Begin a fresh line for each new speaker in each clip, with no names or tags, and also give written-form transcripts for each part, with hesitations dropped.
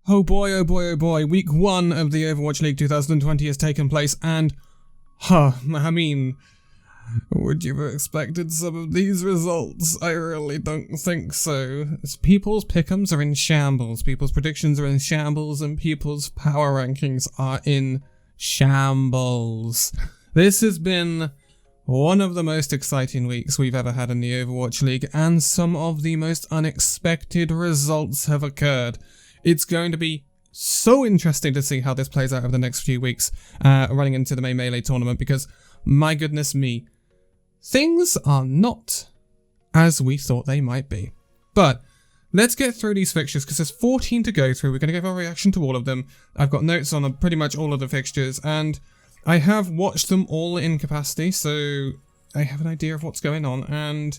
Oh boy, oh boy, oh boy, week 1 of the Overwatch League 2020 has taken place and, I mean, would you have expected some of these results? I really don't think so. People's pick'ems are in shambles, people's predictions are in shambles, and people's power rankings are in shambles. This has been one of the most exciting weeks we've ever had in the Overwatch League, and some of the most unexpected results have occurred. It's going to be so interesting to see how this plays out over the next few weeks, running into the main Melee tournament, because, my goodness me, things are not as we thought they might be. But let's get through these fixtures, because there's 14 to go through. We're going to give our reaction to all of them. I've got notes on pretty much all of the fixtures, and I have watched them all in capacity, so I have an idea of what's going on, and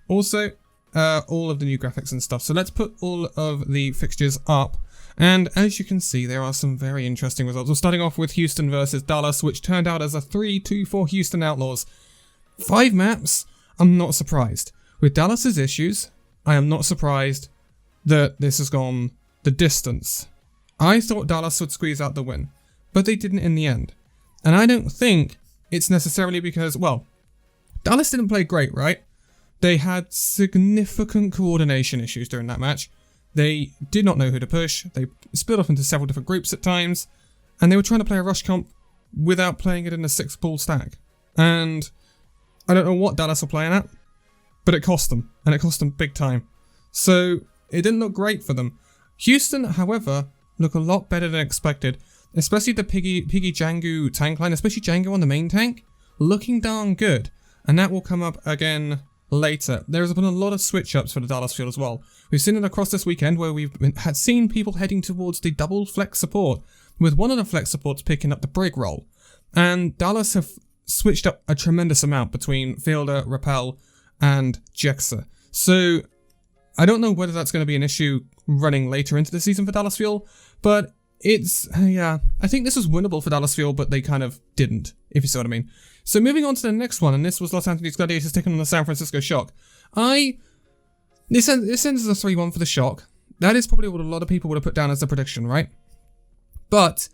also all of the new graphics and stuff. So let's put all of the fixtures up, and as you can see, there are some very interesting results. We're starting off with Houston versus Dallas, which turned out as a 3-2 for Houston Outlaws. 5 maps, I'm not surprised. With Dallas's issues, I am not surprised that this has gone the distance. I thought Dallas would squeeze out the win, but they didn't in the end. And I don't think it's necessarily because, well, Dallas didn't play great, right? They had significant coordination issues during that match. They did not know who to push. They split off into several different groups at times, and they were trying to play a rush comp without playing it in a 6-pool stack. And I don't know what Dallas were playing at, but it cost them, and it cost them big time. So it didn't look great for them. Houston, however, look a lot better than expected, especially the Piggy Django tank line, especially Django on the main tank, looking darn good. And that will come up again later. There's been a lot of switch-ups for the Dallas field as well. We've seen it across this weekend where we've seen people heading towards the double flex support, with one of the flex supports picking up the brig role. And Dallas have switched up a tremendous amount between Fielder, Rappel, and Jexa. So I don't know whether that's going to be an issue running later into the season for Dallas Fuel, but it's, yeah, I think this was winnable for Dallas Fuel, but they kind of didn't, if you see what I mean. So moving on to the next one, and this was Los Angeles Gladiators taking on the San Francisco Shock. This ends as a 3-1 for the Shock. That is probably what a lot of people would have put down as the prediction, right? But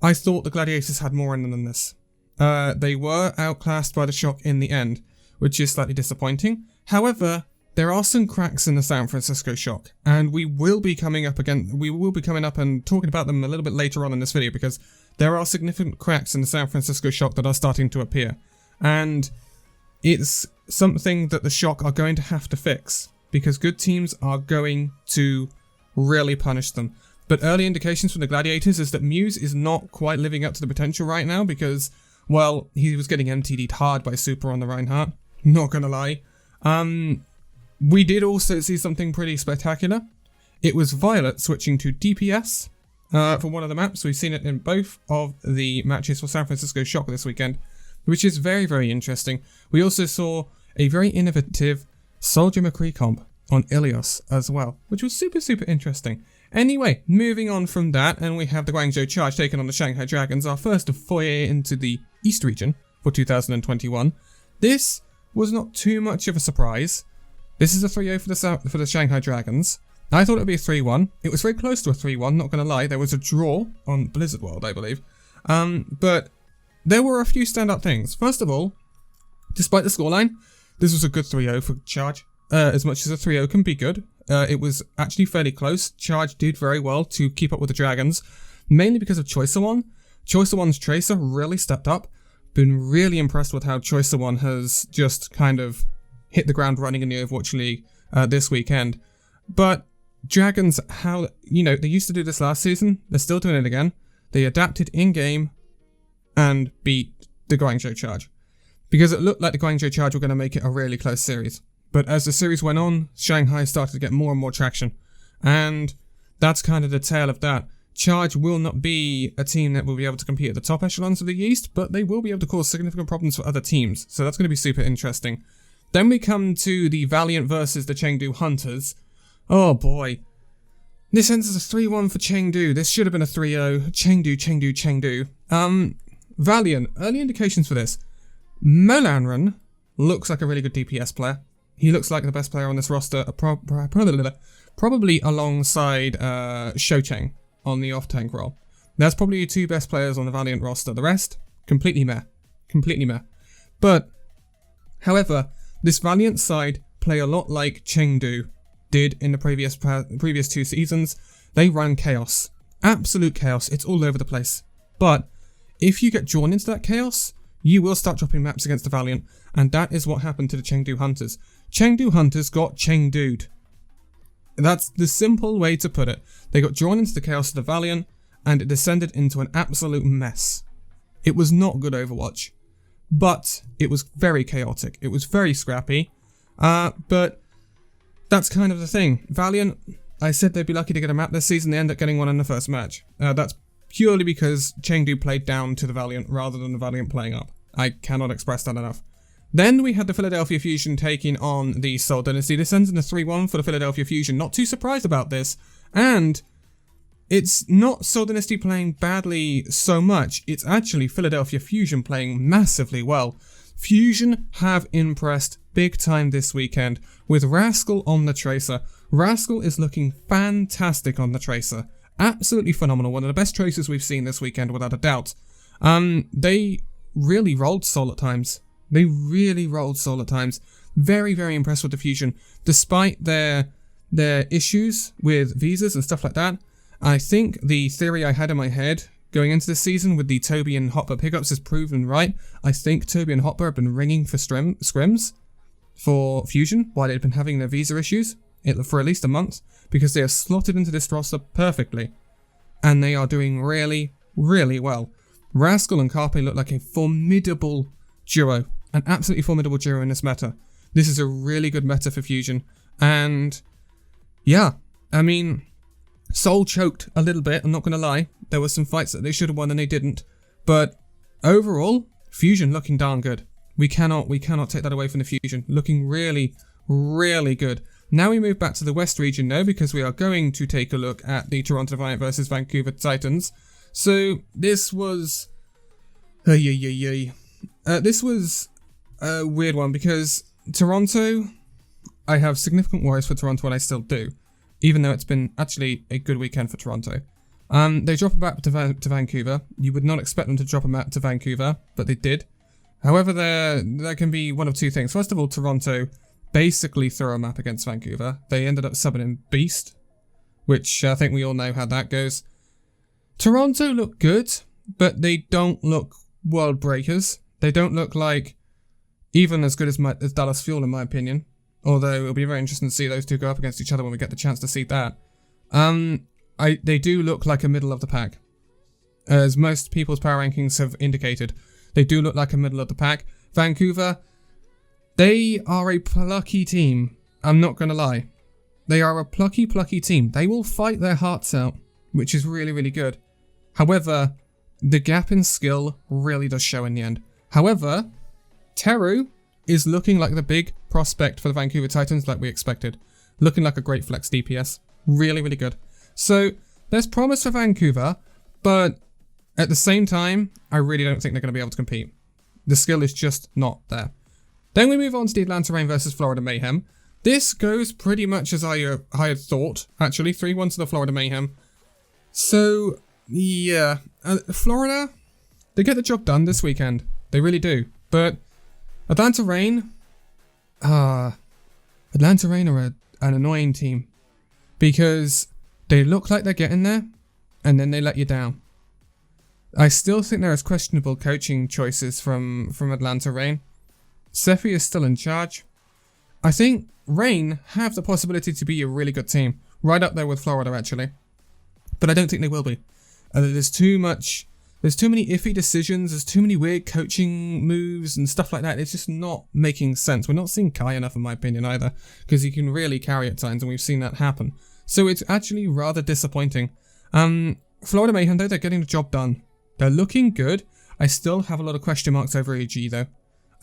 I thought the Gladiators had more in them than this. They were outclassed by the Shock in the end, which is slightly disappointing. However, there are some cracks in the San Francisco Shock, and we will be coming up and talking about them a little bit later on in this video, because there are significant cracks in the San Francisco Shock that are starting to appear. And it's something that the Shock are going to have to fix, because good teams are going to really punish them. But early indications from the Gladiators is that Muse is not quite living up to the potential right now, because, well, he was getting MTD'd hard by Super on the Reinhardt, not gonna lie. We did also see something pretty spectacular. It was Violet switching to DPS for one of the maps. We've seen it in both of the matches for San Francisco Shock this weekend, which is very, very interesting. We also saw a very innovative Soldier McCree comp on Ilios as well, which was super, super interesting. Anyway, moving on from that, and we have the Guangzhou Charge taking on the Shanghai Dragons, our first foray into the East region for 2021. This was not too much of a surprise. This is a 3-0 for the Shanghai Dragons. I thought it would be a 3-1. It was very close to a 3-1, not going to lie. There was a draw on Blizzard World, I believe. But there were a few standout things. First of all, despite the scoreline, this was a good 3-0 for Charge. As much as a 3-0 can be good, it was actually fairly close. Charge did very well to keep up with the Dragons, mainly because of Choicer1. Choicer1's Tracer really stepped up. Been really impressed with how Choicer1 has just kind of hit the ground running in the Overwatch League this weekend. But Dragons, how, they used to do this last season, they're still doing it again. They adapted in-game and beat the Guangzhou Charge, because it looked like the Guangzhou Charge were going to make it a really close series. But as the series went on, Shanghai started to get more and more traction, and that's kind of the tale of that. Charge will not be a team that will be able to compete at the top echelons of the East, but they will be able to cause significant problems for other teams, so that's going to be super interesting. Then we come to the Valiant versus the Chengdu Hunters. Oh boy. This ends as a 3-1 for Chengdu. This should have been a 3-0. Chengdu. Valiant, early indications for this. Molanran looks like a really good DPS player. He looks like the best player on this roster, probably alongside Shoucheng. on the off-tank role. That's probably your 2 best players on the Valiant roster. The rest, completely meh. Completely meh. But, however, this Valiant side play a lot like Chengdu did in the previous 2 seasons. They run chaos. Absolute chaos. It's all over the place. But, if you get drawn into that chaos, you will start dropping maps against the Valiant, and that is what happened to the Chengdu Hunters. Chengdu Hunters got Chengdu'd. That's the simple way to put it. They got drawn into the chaos of the Valiant, and it descended into an absolute mess. It was not good Overwatch, but it was very chaotic. It was very scrappy, but that's kind of the thing. Valiant, I said they'd be lucky to get a map this season. They end up getting one in the first match. That's purely because Chengdu played down to the Valiant rather than the Valiant playing up. I cannot express that enough. Then we had the Philadelphia Fusion taking on the Seoul Dynasty. This ends in a 3-1 for the Philadelphia Fusion. Not too surprised about this. And it's not Seoul Dynasty playing badly so much. It's actually Philadelphia Fusion playing massively well. Fusion have impressed big time this weekend with Rascal on the Tracer. Rascal is looking fantastic on the Tracer. Absolutely phenomenal. One of the best Tracers we've seen this weekend without a doubt. They really rolled Seoul at times. They really rolled Seoul at times. Very, very impressed with the Fusion. Despite their issues with visas and stuff like that, I think the theory I had in my head going into this season with the Toby and Hotbar pickups is proven right. I think Toby and Hotbar have been ringing for scrims for Fusion while they've been having their visa issues for at least a month, because they are slotted into this roster perfectly. And they are doing really, really well. Rascal and Carpe look like a formidable duo. An absolutely formidable duo in this meta. This is a really good meta for Fusion. And yeah, I mean, Seoul choked a little bit, I'm not going to lie. There were some fights that they should have won and they didn't. But overall, Fusion looking darn good. We cannot take that away from the Fusion. Looking really, really good. Now we move back to the West region now, because we are going to take a look at the Toronto Defiant versus Vancouver Titans. So this was... this was a weird one, because Toronto, I have significant worries for Toronto, and I still do, even though it's been actually a good weekend for Toronto. They drop a map to Vancouver. You would not expect them to drop a map to Vancouver, but they did. However, there can be one of two things. First of all, Toronto basically threw a map against Vancouver. They ended up subbing in Beast, which I think we all know how that goes. Toronto look good, but they don't look world breakers. They don't look like even as good as Dallas Fuel, in my opinion. Although it'll be very interesting to see those two go up against each other when we get the chance to see that. They do look like a middle of the pack. As most people's power rankings have indicated, they do look like a middle of the pack. Vancouver, they are a plucky team. I'm not going to lie. They are a plucky team. They will fight their hearts out, which is really, really good. However, the gap in skill really does show in the end. However, Teru is looking like the big prospect for the Vancouver Titans like we expected. Looking like a great flex DPS. Really, really good. So, there's promise for Vancouver, but at the same time, I really don't think they're going to be able to compete. The skill is just not there. Then we move on to the Atlanta Reign versus Florida Mayhem. This goes pretty much as I had thought, actually. 3-1 to the Florida Mayhem. So, yeah. Florida, they get the job done this weekend. They really do. But Atlanta Reign are an annoying team. Because they look like they're getting there, and then they let you down. I still think there is questionable coaching choices from Atlanta Reign. Sephi is still in charge. I think Reign have the possibility to be a really good team. Right up there with Florida, actually. But I don't think they will be. There's too many iffy decisions, there's too many weird coaching moves and stuff like that. It's just not making sense. We're not seeing Kai enough, in my opinion, either. Because he can really carry at times, and we've seen that happen. So it's actually rather disappointing. Florida Mayhem, though, they're getting the job done. They're looking good. I still have a lot of question marks over AG, though.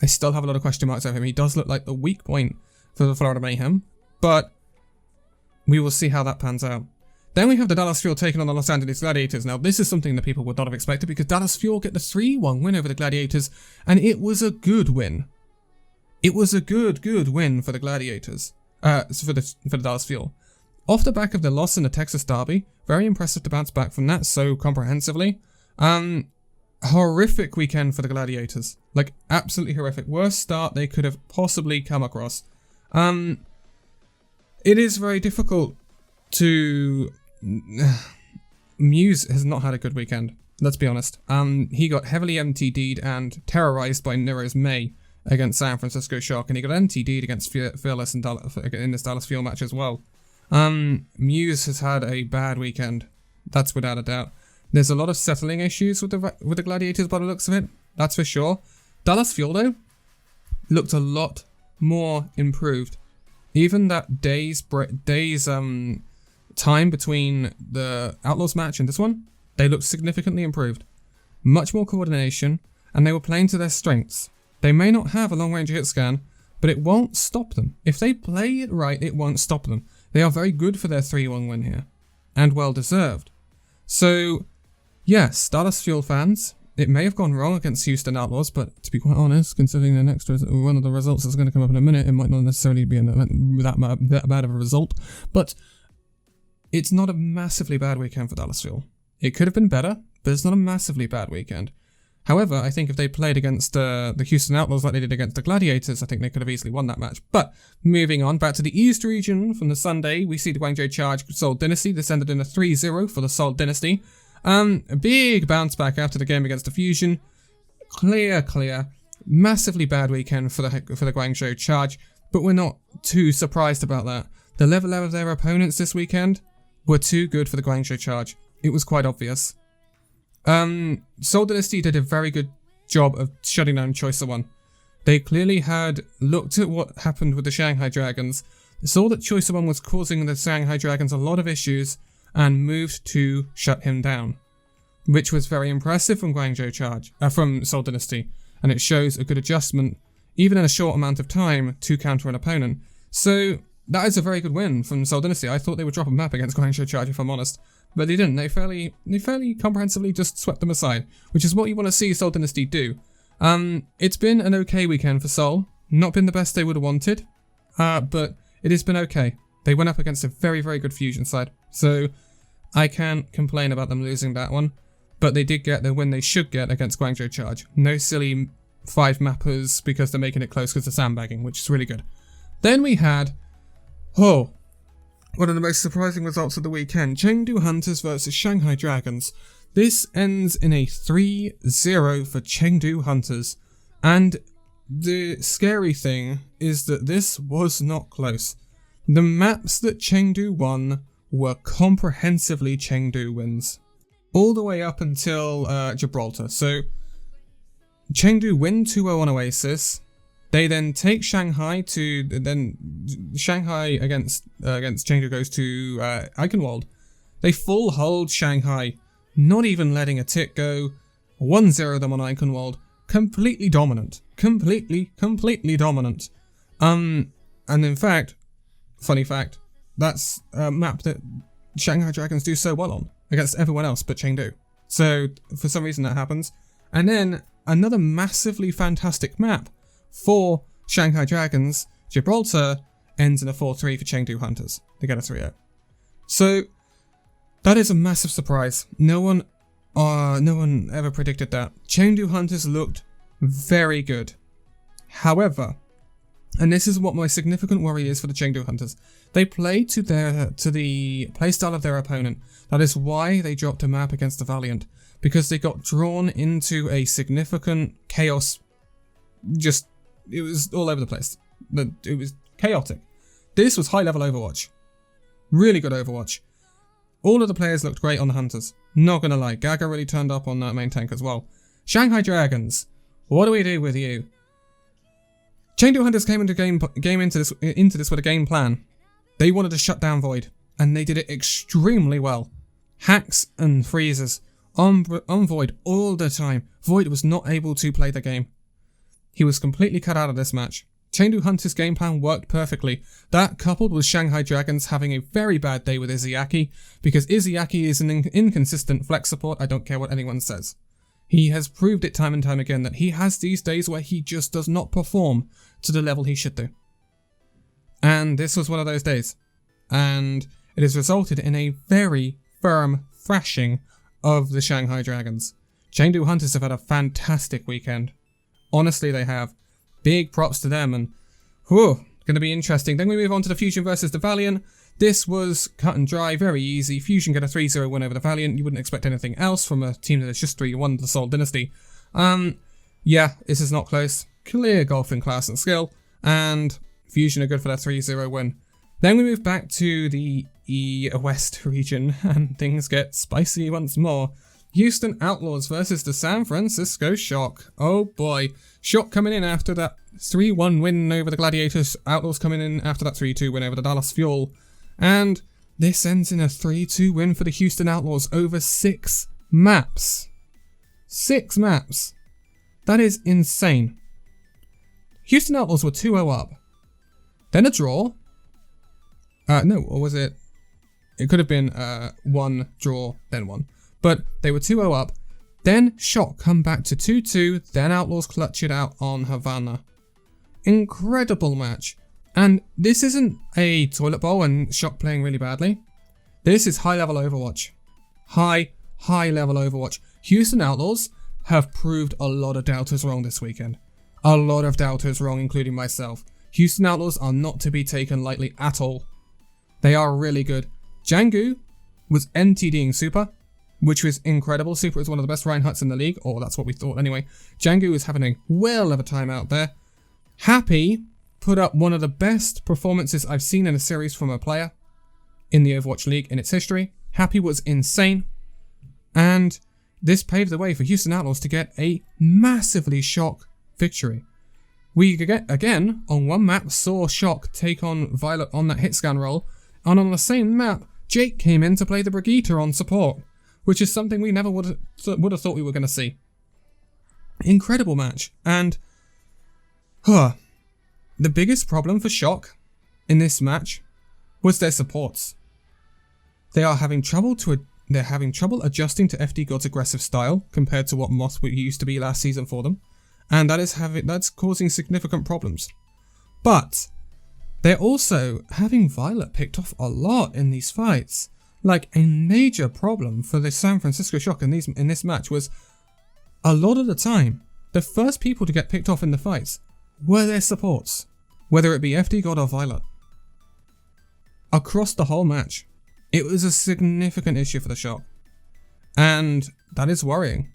I still have a lot of question marks over him. He does look like the weak point for the Florida Mayhem. But we will see how that pans out. Then we have the Dallas Fuel taking on the Los Angeles Gladiators. Now, this is something that people would not have expected, because Dallas Fuel get the 3-1 win over the Gladiators, and it was a good win. It was a good win for the Gladiators. For the Dallas Fuel. Off the back of the loss in the Texas Derby, very impressive to bounce back from that so comprehensively. Horrific weekend for the Gladiators. Like, absolutely horrific. Worst start they could have possibly come across. It is very difficult to... Muse has not had a good weekend, let's be honest. He got heavily MTD'd and terrorized by Nero's May against San Francisco Shock, and he got MTD'd against Fearless in this Dallas Fuel match as well. Muse has had a bad weekend, that's without a doubt. There's a lot of settling issues with the Gladiators by the looks of it, that's for sure. Dallas Fuel, though, looked a lot more improved. Even that day's time between the Outlaws match and this one, they looked significantly improved. Much more coordination, and they were playing to their strengths. They may not have a long-range hit scan, but it won't stop them. If they play it right, it won't stop them. They are very good for their 3-1 win here, and well-deserved. So, yes, Dallas Fuel fans, it may have gone wrong against Houston Outlaws, but to be quite honest, considering the next one of the results that's going to come up in a minute, it might not necessarily be that bad of a result, but it's not a massively bad weekend for Dallas Fuel. It could have been better, but it's not a massively bad weekend. However, I think if they played against the Houston Outlaws like they did against the Gladiators, I think they could have easily won that match. But moving on, back to the East region from the Sunday, we see the Guangzhou Charge Seoul Dynasty. This ended in a 3-0 for the Seoul Dynasty. A big bounce back after the game against the Fusion. Clear. Massively bad weekend for the Guangzhou Charge, but we're not too surprised about that. The level of their opponents this weekend were too good for the Guangzhou Charge. It was quite obvious. Seoul Dynasty did a very good job of shutting down Choicer One. They clearly had looked at what happened with the Shanghai Dragons, saw that Choicer One was causing the Shanghai Dragons a lot of issues, and moved to shut him down, which was very impressive from from Seoul Dynasty, and it shows a good adjustment, even in a short amount of time, to counter an opponent. So that is a very good win from Seoul Dynasty. I thought they would drop a map against Guangzhou Charge, if I'm honest, but they didn't. They fairly comprehensively just swept them aside, which is what you want to see Seoul Dynasty do. It's been an okay weekend for Seoul. Not been the best they would have wanted, but it has been okay. They went up against a very, very good Fusion side, so I can't complain about them losing that one, but they did get the win they should get against Guangzhou Charge. No silly 5 mappers because they're making it close because of sandbagging, which is really good. Then we had, one of the most surprising results of the weekend, Chengdu Hunters versus Shanghai Dragons. This ends in a 3-0 for Chengdu Hunters, and the scary thing is that this was not close. The maps that Chengdu won were comprehensively Chengdu wins, all the way up until Gibraltar. So Chengdu win 2-0 on Oasis. They then take Shanghai to, then Shanghai against Chengdu goes to Eichenwald. They full hold Shanghai, not even letting a tick go. 1-0 them on Eichenwald. Completely dominant. Completely dominant. And in fact, funny fact, that's a map that Shanghai Dragons do so well on against everyone else but Chengdu. So for some reason that happens. And then another massively fantastic map for Shanghai Dragons, Gibraltar, ends in a 4-3 for Chengdu Hunters. They get a 3-0. So that is a massive surprise. No one ever predicted that. Chengdu Hunters looked very good. However, and this is what my significant worry is for the Chengdu Hunters, they play to the playstyle of their opponent. That is why they dropped a map against the Valiant, because they got drawn into a significant chaos. It was all over the place. It was chaotic. This was high-level Overwatch. Really good Overwatch. All of the players looked great on the Hunters. Not gonna lie, Gaga really turned up on that main tank as well. Shanghai Dragons, what do we do with you? Chengdu Hunters came into this with a game plan. They wanted to shut down Void, and they did it extremely well. Hacks and freezes on Void all the time. Void was not able to play the game. He was completely cut out of this match. Chengdu Hunters' game plan worked perfectly. That coupled with Shanghai Dragons having a very bad day with Izayaki, because Izayaki is an inconsistent flex support, I don't care what anyone says. He has proved it time and time again that he has these days where he just does not perform to the level he should do. And this was one of those days. And it has resulted in a very firm thrashing of the Shanghai Dragons. Chengdu Hunters have had a fantastic weekend. Honestly, they have. Big props to them, and whew, going to be interesting. Then we move on to the Fusion versus the Valiant. This was cut and dry, very easy. Fusion get a 3-0 win over the Valiant. You wouldn't expect anything else from a team that has just 3-1 the Seoul Dynasty. Yeah, this is not close. Clear golfing class and skill, and Fusion are good for their 3-0 win. Then we move back to the West region, and things get spicy once more. Houston Outlaws versus the San Francisco Shock. Oh boy. Shock coming in after that 3-1 win over the Gladiators. Outlaws coming in after that 3-2 win over the Dallas Fuel. And this ends in a 3-2 win for the Houston Outlaws over 6 maps. 6 maps. That is insane. Houston Outlaws were 2-0 up. Then a draw. No, or was it? It could have been 1 draw, then 1. But they were 2-0 up. Then Shock come back to 2-2. Then Outlaws clutch it out on Havana. Incredible match. And this isn't a toilet bowl and Shock playing really badly. This is high-level Overwatch. High-level Overwatch. Houston Outlaws have proved a lot of doubters wrong this weekend. A lot of doubters wrong, including myself. Houston Outlaws are not to be taken lightly at all. They are really good. Jangu was NTDing Super, which was incredible. Super is one of the best Reinhardts in the league, or that's what we thought anyway. Jangu is having a whale of a time out there. Happy put up one of the best performances I've seen in a series from a player in the Overwatch League in its history. Happy was insane, and this paved the way for Houston Outlaws to get a massively Shock victory. We again, on one map, saw Shock take on Violet on that hit scan roll, and on the same map, Jake came in to play the Brigitte on support, which is something we never would have thought we were going to see. Incredible match, and the biggest problem for Shock in this match was their supports. They are having trouble adjusting to FD God's aggressive style compared to what Moth used to be last season for them, and that's causing significant problems. But they're also having Violet picked off a lot in these fights. Like, a major problem for the San Francisco Shock in this match was, a lot of the time, the first people to get picked off in the fights were their supports, whether it be FD God or Violet. Across the whole match, it was a significant issue for the Shock. And that is worrying.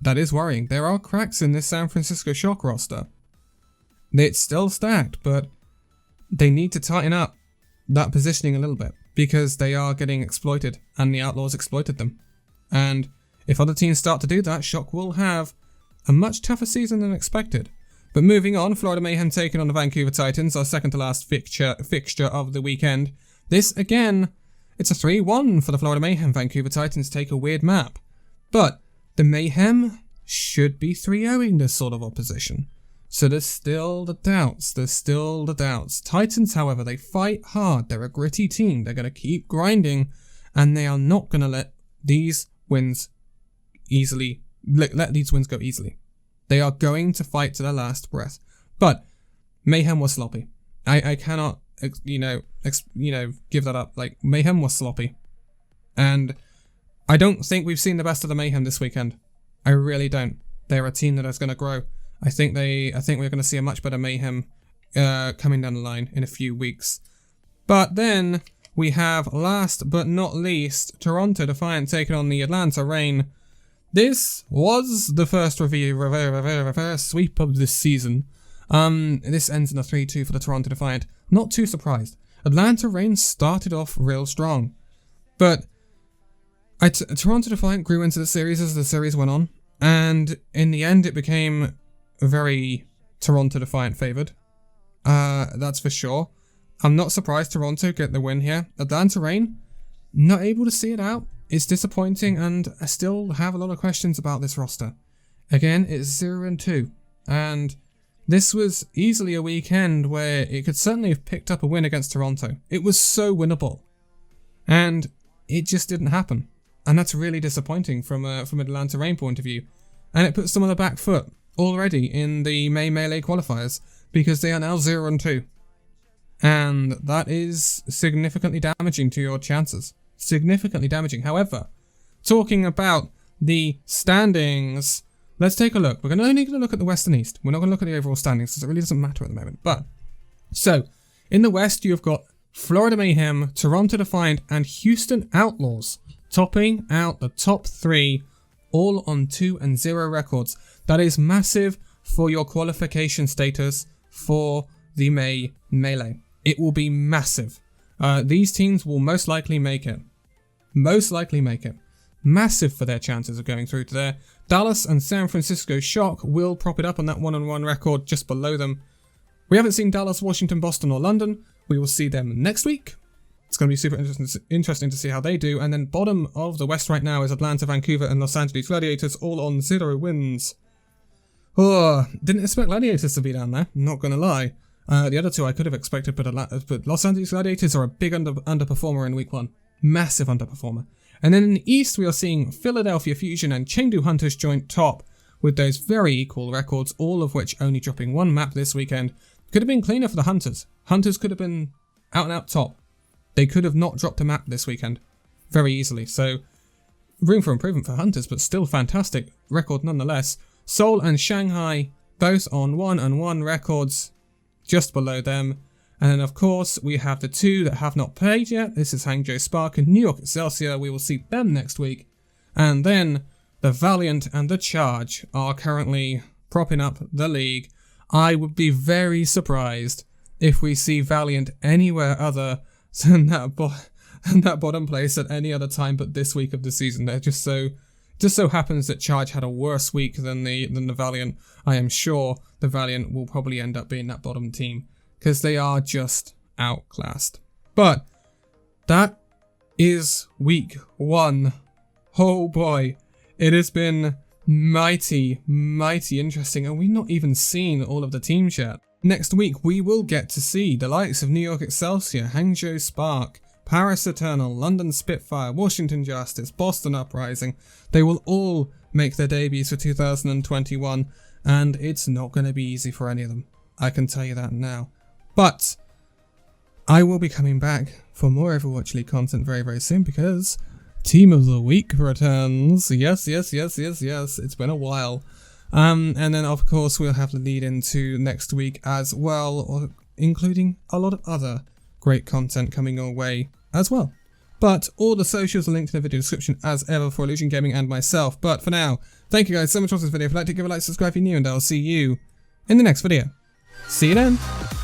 That is worrying. There are cracks in this San Francisco Shock roster. It's still stacked, but they need to tighten up that positioning a little bit, because they are getting exploited, and the Outlaws exploited them. And if other teams start to do that, Shock will have a much tougher season than expected. But moving on, Florida Mayhem taking on the Vancouver Titans, our second to last fixture of the weekend. This, again, it's a 3-1 for the Florida Mayhem. Vancouver Titans take a weird map. But the Mayhem should be 3-0ing this sort of opposition. So there's still the doubts. Titans, however, they fight hard. They're a gritty team. They're going to keep grinding, and they are not going to let these wins easily, let these wins go easily. They are going to fight to their last breath. But Mayhem was sloppy. I cannot, give that up. Like, Mayhem was sloppy. And I don't think we've seen the best of the Mayhem this weekend. I really don't. They're a team that is going to grow. I think we're going to see a much better Mayhem coming down the line in a few weeks. But then we have, last but not least, Toronto Defiant taking on the Atlanta Reign. This was the first reverse sweep of this season. This ends in a 3-2 for the Toronto Defiant. Not too surprised. Atlanta Reign started off real strong. But Toronto Defiant grew into the series as the series went on. And in the end, it became very Toronto Defiant favoured. That's for sure. I'm not surprised Toronto get the win here. Atlanta Reign, not able to see it out. It's disappointing, and I still have a lot of questions about this roster. Again, it's 0-2, and this was easily a weekend where it could certainly have picked up a win against Toronto. It was so winnable, and it just didn't happen. And that's really disappointing from an Atlanta Reign point of view. And it puts them on the back foot already in the May Melee qualifiers, because they are now 0-2. and that is significantly damaging to your chances. Significantly damaging. However, talking about the standings, let's take a look. We're only going to look at the West and East. We're not going to look at the overall standings because it really doesn't matter at the moment. But, so, in the West, you've got Florida Mayhem, Toronto Defiant, and Houston Outlaws topping out the top 3, all on 2-0 records. That is massive for your qualification status for the May Melee. It will be massive. These teams will most likely make it. Most likely make it. Massive for their chances of going through to there. Dallas and San Francisco Shock will prop it up on that 1-on-1 record just below them. We haven't seen Dallas, Washington, Boston, or London. We will see them next week. It's going to be super interesting to see how they do. And then bottom of the West right now is Atlanta, Vancouver, and Los Angeles Gladiators, all on 0 wins. Oh, didn't expect Gladiators to be down there, not going to lie. The other two I could have expected, but Los Angeles Gladiators are a big underperformer in week 1. Massive underperformer. And then in the East, we are seeing Philadelphia Fusion and Chengdu Hunters joint top with those very equal records, all of which only dropping 1 map this weekend. Could have been cleaner for the Hunters. Hunters could have been out and out top. They could have not dropped a map this weekend very easily. So room for improvement for Hunters, but still fantastic record nonetheless. Seoul and Shanghai both on 1-on-1 records just below them. And then, of course, we have the 2 that have not played yet. This is Hangzhou Spark and New York Excelsior. We will see them next week. And then the Valiant and the Charge are currently propping up the league. I would be very surprised if we see Valiant anywhere other than that bottom place at any other time but this week of the season. They're just so happens that Charge had a worse week than the Valiant. I am sure the Valiant will probably end up being that bottom team, because they are just outclassed. But that is week 1. Oh boy, it has been mighty interesting, and we've not even seen all of the teams yet. Next week, we will get to see the likes of New York Excelsior, Hangzhou Spark, Paris Eternal, London Spitfire, Washington Justice, Boston Uprising. They will all make their debuts for 2021, and it's not going to be easy for any of them. I can tell you that now. But I will be coming back for more Overwatch League content very soon, because Team of the Week returns. Yes. It's been a while. And then, of course, we'll have the lead into next week as well, including a lot of other great content coming your way as well. But all the socials are linked in the video description as ever for Illusion Gaming and myself. But for now, thank you guys so much for this video. If you'd like to give a like, subscribe if you're new, and I'll see you in the next video. See you then.